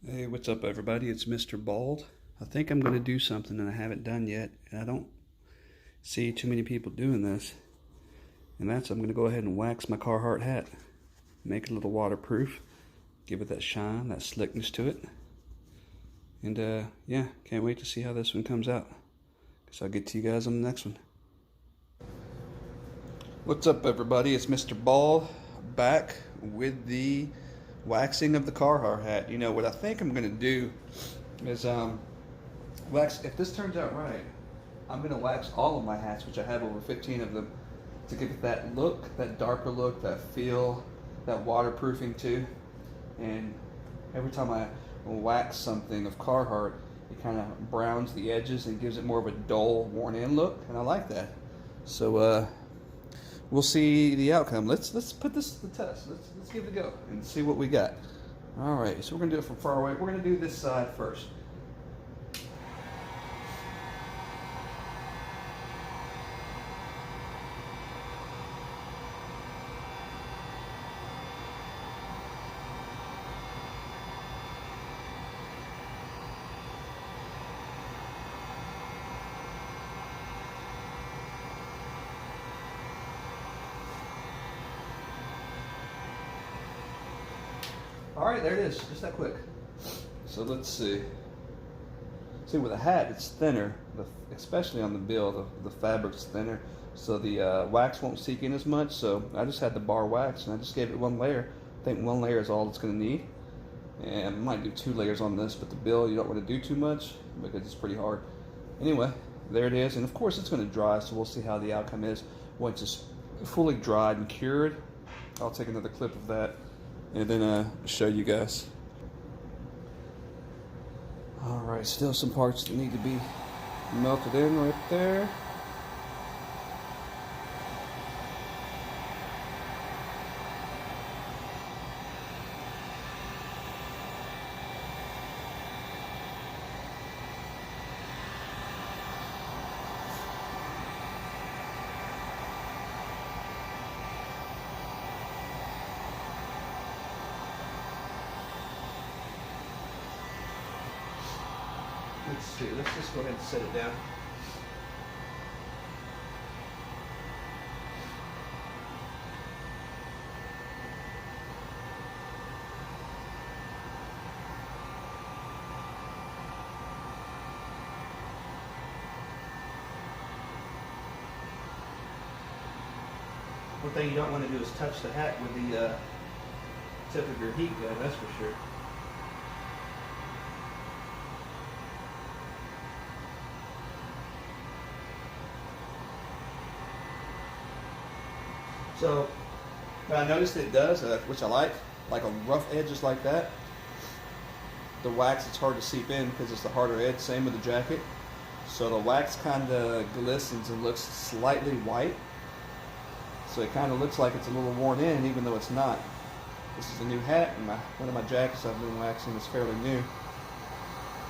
Hey, what's up everybody? It's Mr. Bald. I think I'm going to do something that I haven't done yet, and I don't see too many people doing this. And that's I'm going to go ahead and wax my Carhartt hat. Make it a little waterproof. Give it that shine, that slickness to it. And yeah, can't wait to see how this one comes out. Guess I'll get to you guys on the next one. What's up everybody? It's Mr. Bald back with the waxing of the Carhartt hat. You know what I think I'm gonna do is wax. If this turns out right, I'm gonna wax all of my hats, which I have over 15 of them, to give it that look, that darker look, that feel, that waterproofing too. And every time I wax something of Carhartt, it kind of browns the edges and gives it more of a dull, worn-in look, and I like that. So we'll see the outcome. Let's put this to the test. Let's give it a go and see what we got. All right, so we're gonna do it from far away. We're gonna do this side first. All right, there it is, just that quick. So let's see. See, with a hat, it's thinner, especially on the bill, the fabric's thinner, so the wax won't seep in as much, so I just had the bar wax, and I just gave it one layer. I think one layer is all it's going to need. And I might do 2 layers on this, but the bill, you don't want to do too much, because it's pretty hard. Anyway, there it is, and of course it's going to dry, so we'll see how the outcome is. Once it's fully dried and cured, I'll take another clip of that and then show you guys. All right, still some parts that need to be melted in right there. Let's see, let's just go ahead and set it down. One thing you don't want to do is touch the hat with the tip of your heat gun, that's for sure. So I noticed it does, which I like on rough edges like that, the wax, it's hard to seep in because it's the harder edge, same with the jacket. So the wax kind of glistens and looks slightly white. So it kind of looks like it's a little worn in, even though it's not. This is a new hat, and one of my jackets I've been waxing is fairly new.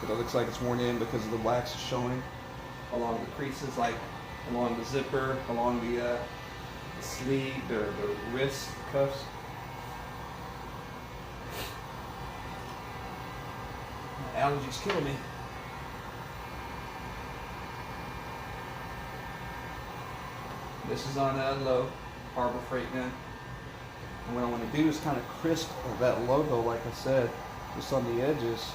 But it looks like it's worn in because of the wax is showing along the creases, like along the zipper, along the sleeve or the wrist cuffs. My allergies killing me. This is on low Harbor Freight gun. And what I want to do is kind of crisp that logo, like I said, just on the edges.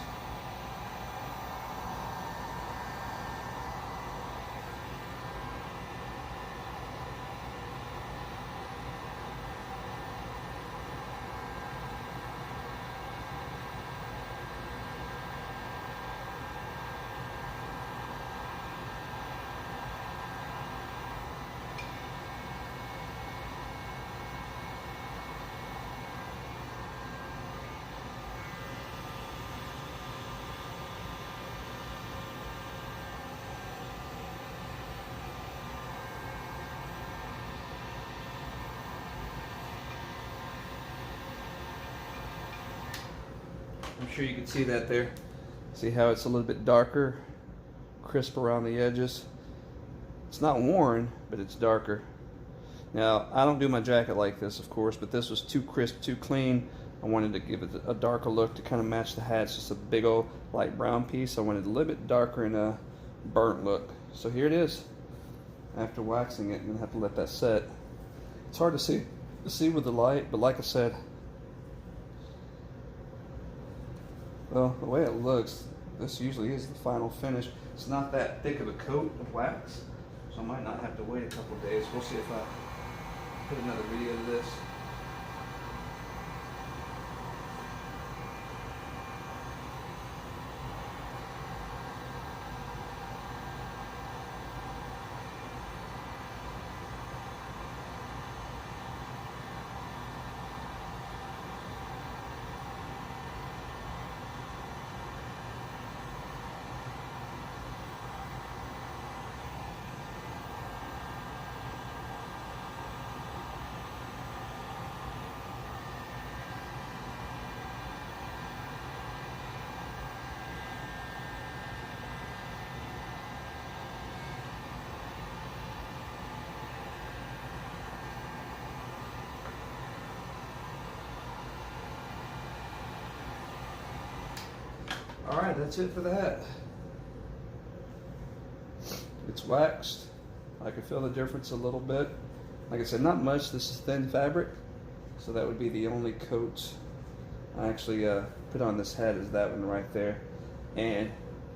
I'm sure you can see that there. See how it's a little bit darker, crisp around the edges. It's not worn, but it's darker. Now, I don't do my jacket like this, of course, but this was too crisp, too clean. I wanted to give it a darker look to kind of match the hat. It's just a big old light brown piece. I wanted a little bit darker and a burnt look. So here it is. After waxing it, I'm gonna have to let that set. It's hard to see with the light, but like I said, well, the way it looks, this usually is the final finish. It's not that thick of a coat of wax, so I might not have to wait a couple of days. We'll see if I put another video of this. Alright, that's it for the hat. It's waxed. I can feel the difference a little bit. Like I said, not much. This is thin fabric, so that would be the only coat I actually put on this hat, is that one right there. And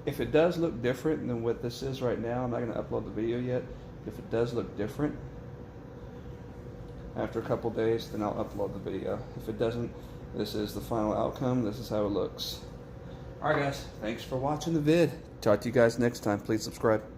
if it does look different than what this is right now, I'm not going to upload the video yet. If it does look different after a couple days, then I'll upload the video. If it doesn't, this is the final outcome. This is how it looks. Alright guys, thanks for watching the vid. Talk to you guys next time. Please subscribe.